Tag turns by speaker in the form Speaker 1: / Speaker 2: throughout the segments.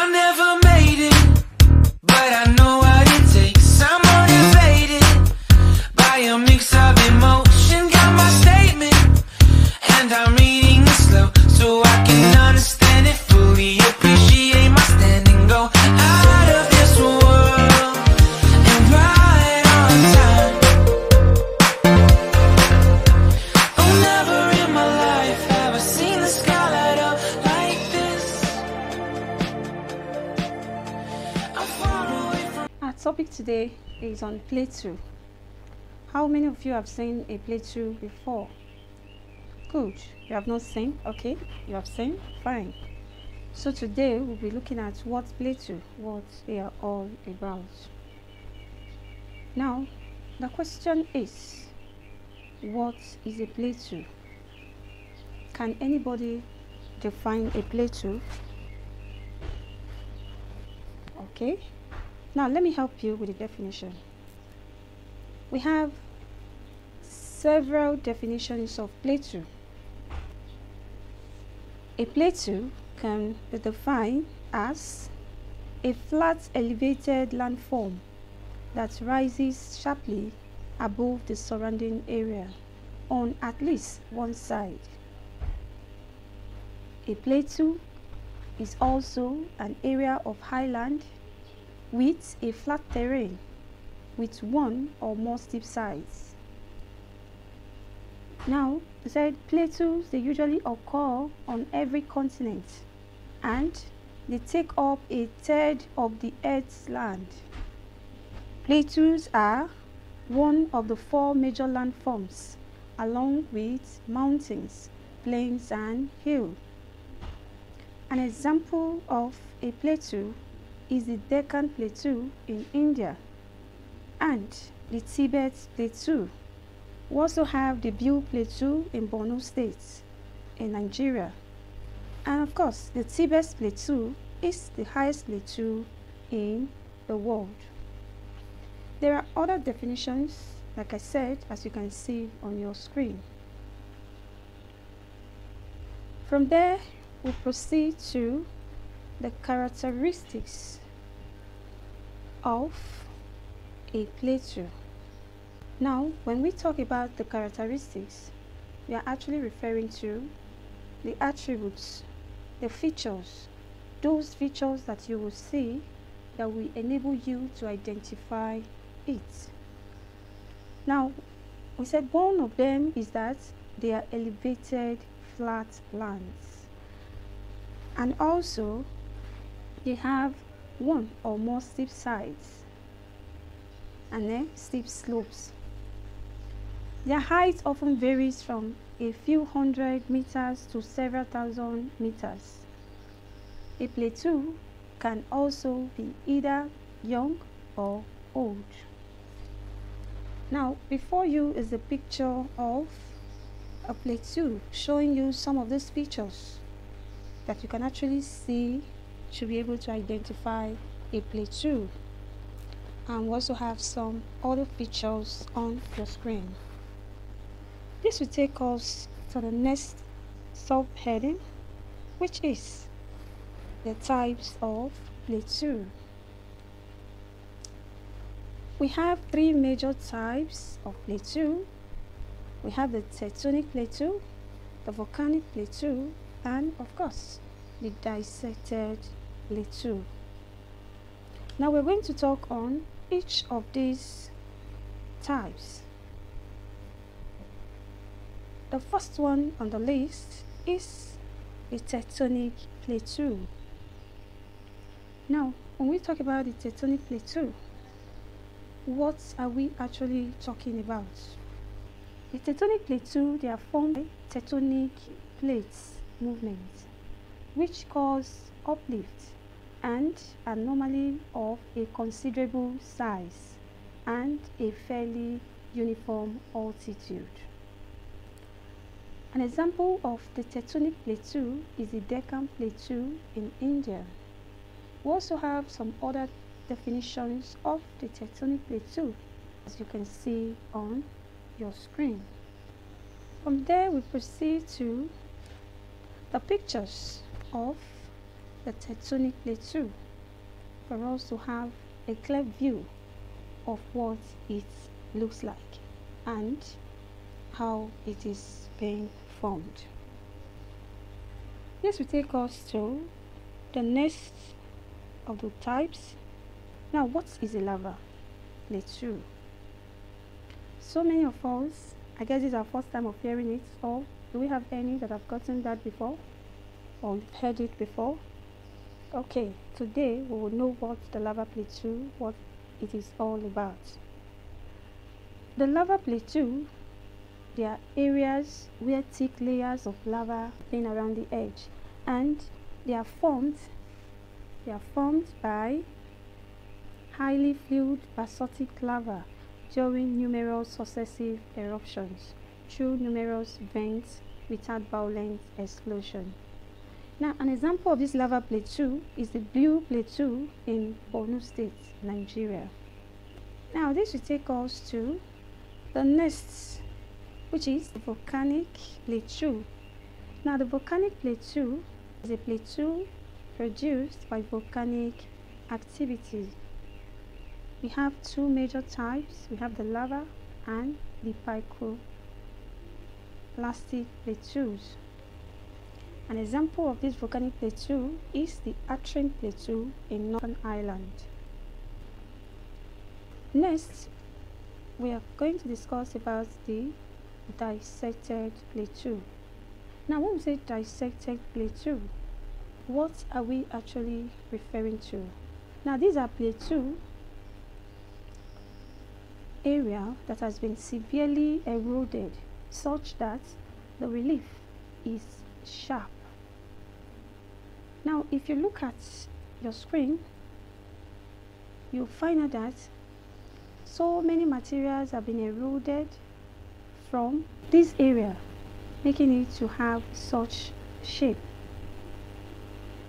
Speaker 1: I never made it, but I know what it takes. I'm motivated by a mix of emotion. Got my statement, and I'm reading it slow so I can understand it fully. Appreciate my stand and go out of this world and right on time. Oh, never in my life have I seen the sky light up like this. I'm far away from.
Speaker 2: Our topic today is on Plateau. How many of you have seen a Plateau before? Good. You have not seen? Okay. You have seen? Fine. So today we'll be looking at what Plateau, what they are all about. Now, the question is, what is a Plateau? Can anybody define a Plateau? Okay. Now let me help you with the definition. We have several definitions of Plateau. A plateau can be defined as a flat elevated landform that rises sharply above the surrounding area on at least one side. A plateau is also an area of highland with a flat terrain with one or more steep sides. Now, we said plateaus, they usually occur on every continent and they take up a third of the Earth's land. Plateaus are one of the four major landforms, along with mountains, plains, and hills. An example of a plateau is the Deccan Plateau in India and the Tibet Plateau. We also have the Biu Plateau in Borno State in Nigeria. And of course, the Tibet Plateau is the highest plateau in the world. There are other definitions, like I said, as you can see on your screen. From there, we proceed to the characteristics of a plateau. Now, when we talk about the characteristics, we are actually referring to the attributes, the features, those features that you will see that will enable you to identify it. Now, we said one of them is that they are elevated flat lands, and also they have one or more steep sides and then steep slopes. Their height often varies from a few hundred meters to several thousand meters. A plateau can also be either young or old. Now, before you is a picture of a plateau showing you some of these features that you can actually see to be able to identify a plateau. And we also have some other features on your screen. This will take us to the next subheading, which is the types of plateau. We have three major types of plateau. We have the tectonic plateau, the volcanic plateau, and of course, the dissected Lithu. Now we're going to talk on each of these types. The first one on the list is the tectonic plateau. Now, when we talk about the tectonic plateau, what are we actually talking about? The tectonic plateau, they are formed by tectonic plates movement, which cause uplift and are normally of a considerable size and a fairly uniform altitude. An example of the tectonic plateau is the Deccan Plateau in India. We also have some other definitions of the tectonic plateau, as you can see on your screen. From there, we proceed to the pictures of the tectonic plateau for us to have a clear view of what it looks like and how it is being formed. This will take us to the next of the types. Now, what is a lava plateau? So many of us, I guess this is our first time of hearing it, or do we have any that have gotten that before or heard it before? Okay, today we will know what the lava plateau, what it is all about. The lava plateau, there are areas where thick layers of lava laying around the edge, and they are formed by highly fluid basaltic lava during numerous successive eruptions through numerous vents without violent explosion. Now, an example of this lava plateau is the Blue Plateau in Borno State, Nigeria. Now, this will take us to the next, which is the Volcanic Lichu. Now, the Volcanic Plateau is a plateau produced by volcanic activity. We have two major types. We have the lava and the pyroclastic plateaus. An example of this volcanic plateau is the Atrin Plateau in Northern Ireland. Next, we are going to discuss about the Dissected Lithu. Now, when we say Dissected Lithu, what are we actually referring to? Now, these are plateau area that has been severely eroded such that the relief is sharp. Now, if you look at your screen, you'll find out that so many materials have been eroded from this area, making it to have such shape.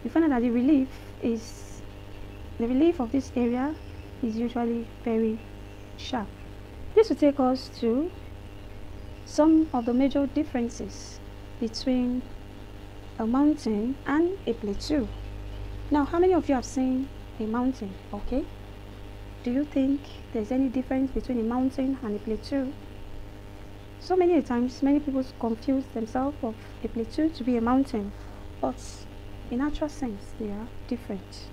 Speaker 2: You find out that the relief of this area is usually very sharp. This will take us to some of the major differences between a mountain and a plateau. Now, how many of you have seen a mountain? Okay. Do you think there's any difference between a mountain and a plateau? So many times, many people confuse themselves of a plateau to be a mountain, but in actual sense, they are different.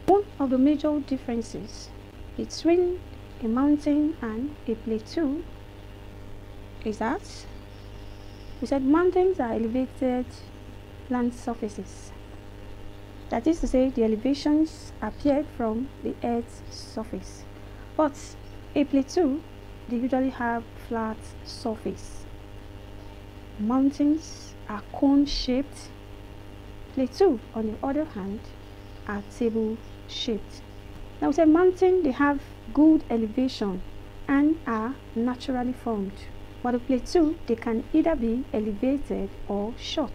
Speaker 2: One of the major differences between a mountain and a plateau is that we said mountains are elevated land surfaces. That is to say, the elevations appear from the Earth's surface. But a plateau, they usually have flat surface. Mountains are cone-shaped. Plateau, on the other hand, are table-shaped. Now, we say mountain, they have good elevation and are naturally formed. While the plateau, they can either be elevated or short.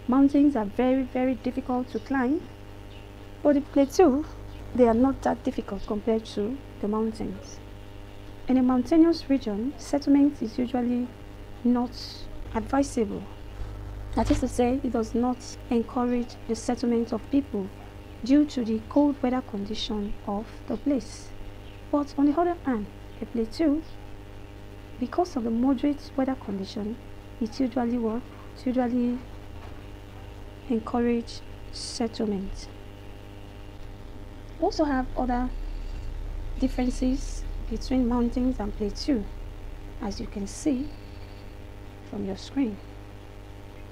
Speaker 2: Mountains are very, very difficult to climb, but the plateau, they are not that difficult compared to the mountains. In a mountainous region, settlement is usually not advisable. That is to say, it does not encourage the settlement of people due to the cold weather condition of the place. But on the other hand, a plateau, because of the moderate weather condition, it usually encourage settlement. We also have other differences between mountains and plateau, as you can see from your screen.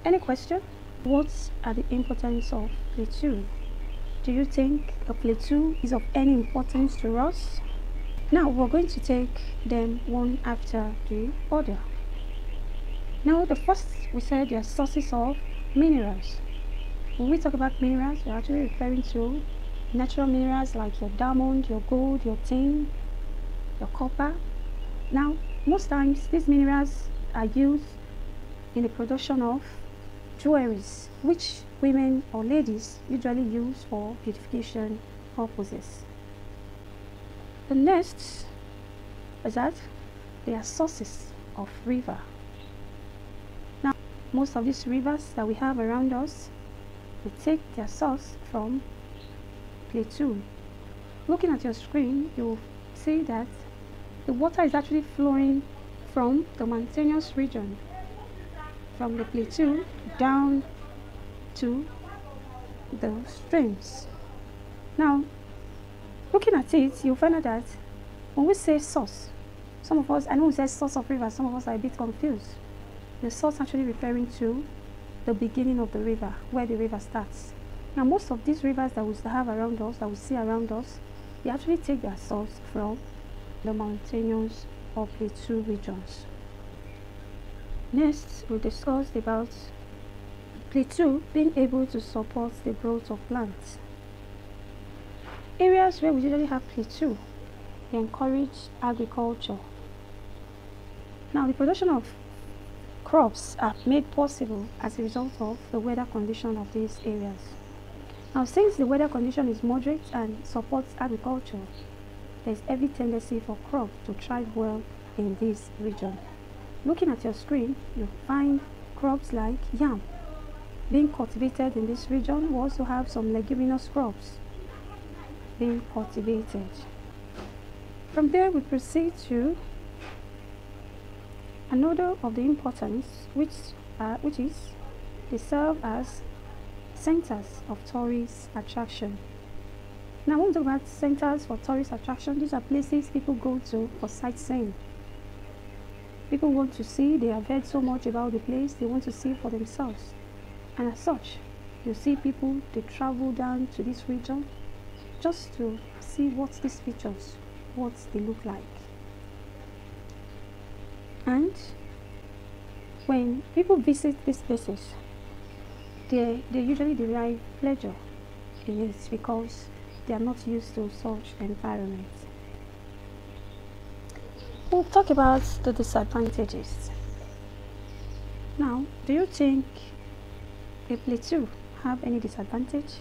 Speaker 2: Any question? What are the importance of plateau? Do you think a plateau is of any importance to us? Now we're going to take them one after the other. Now, the first, we said they are sources of minerals. When we talk about minerals, we're actually referring to natural minerals like your diamond, your gold, your tin, your copper. Now, most times these minerals are used in the production of jewelries, which women or ladies usually use for beautification purposes. The next is that they are sources of river. Now, most of these rivers that we have around us, they take their source from plateau. Looking at your screen, you'll see that the water is actually flowing from the mountainous region, from the plateau down to the streams. Now, looking at it, you'll find out that when we say source, some of us, I know we say source of river, some of us are a bit confused. The source actually referring to the beginning of the river, where the river starts. Now, most of these rivers that we have around us, that we see around us, they actually take their source from the mountainous or plateau regions. Next, we discussed about plateau being able to support the growth of plants. Areas where we usually have plateau, they encourage agriculture. Now, the production of crops are made possible as a result of the weather condition of these areas. Now, since the weather condition is moderate and supports agriculture, there is every tendency for crops to thrive well in this region. Looking at your screen, you'll find crops like yam being cultivated in this region. We also have some leguminous crops being cultivated. From there, we proceed to another of the importance, which is they serve as centers of tourist attraction. Now, when we talk about centers for tourist attraction, these are places people go to for sightseeing. People want to see, they have heard so much about the place, they want to see for themselves. And as such, you see people, they travel down to this region just to see what these features, what they look like. And when people visit these places, they usually derive pleasure in it because they are not used to such environments. We'll talk about the disadvantages. Now, do you think a plateau have any disadvantage?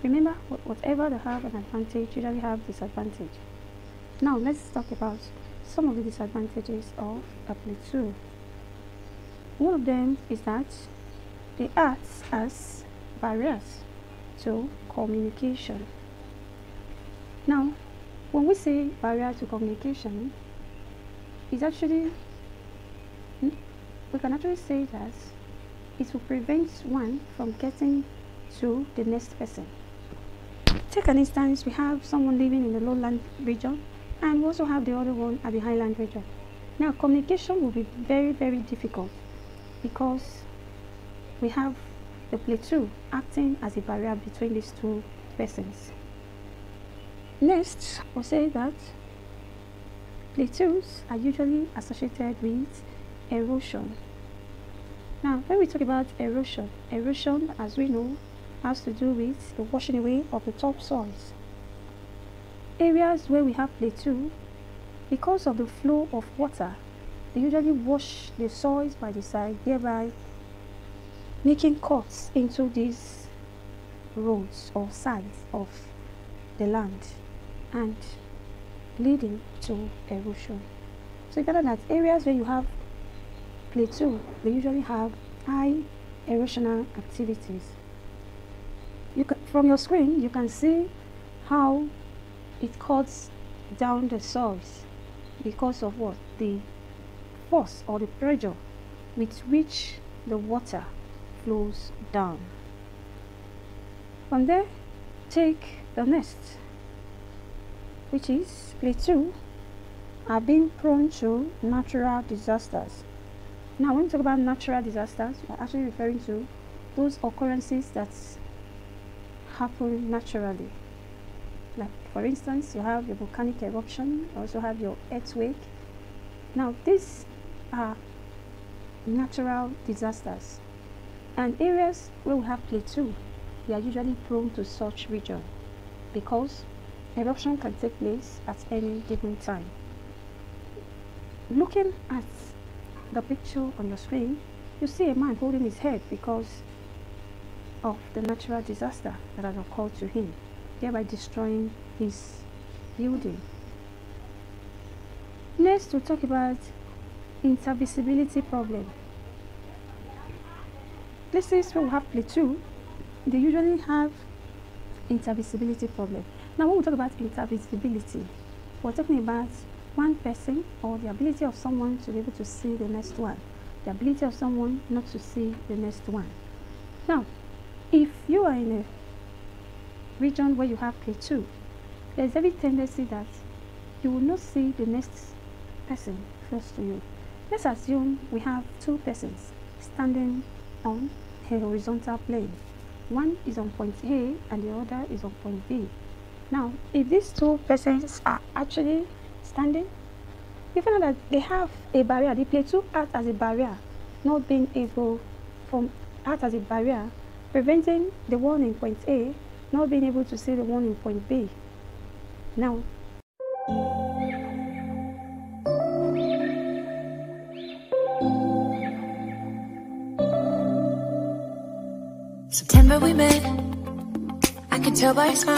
Speaker 2: Remember, whatever they have an advantage, usually have disadvantage. Now, let's talk about some of the disadvantages of a plateau. One of them is that they act as barriers to communication. Now, when we say barrier to communication, it's actually, we can actually say that it will prevent one from getting to the next person. Take an instance, we have someone living in the lowland region and we also have the other one at the highland region. Now, communication will be very, very difficult because we have the plateau acting as a barrier between these two persons. Next, we'll say that plateaus are usually associated with erosion. Now, when we talk about erosion, as we know, has to do with the washing away of the topsoils. Areas where we have plateau, because of the flow of water, they usually wash the soils by the side, thereby making cuts into these roads or sides of the land and leading to erosion. So you gather that areas where you have plateau, they usually have high erosional activities. From your screen, you can see how it cuts down the soils because of what? The force or the pressure with which the water flows down. From there, take the next, which is plateau are being prone to natural disasters. Now, when we talk about natural disasters, we're actually referring to those occurrences that happen naturally. Like, for instance, you have your volcanic eruption, you also have your earthquake. Now, these are natural disasters. And areas where we have plateau, they are usually prone to such region because eruption can take place at any given time. Looking at the picture on your screen, you see a man holding his head because of the natural disaster that has occurred to him, thereby destroying his building. Next, we'll talk about intervisibility problem. Places where we have plateau, they usually have intervisibility problem. Now, when we talk about intervisibility, we're talking about one person or the ability of someone to be able to see the next one, the ability of someone not to see the next one. Now, if you are in a region where you have plateau, there's every tendency that you will not see the next person close to you. Let's assume we have two persons standing on a horizontal plane. One is on point A and the other is on point B. Now, if these two persons are actually standing, you find out that they have a barrier. The plateau acts as a barrier, not being able to act as a barrier, preventing the one in point A not being able to see the one in point B. Now,
Speaker 1: September we met, I could tell by your smile.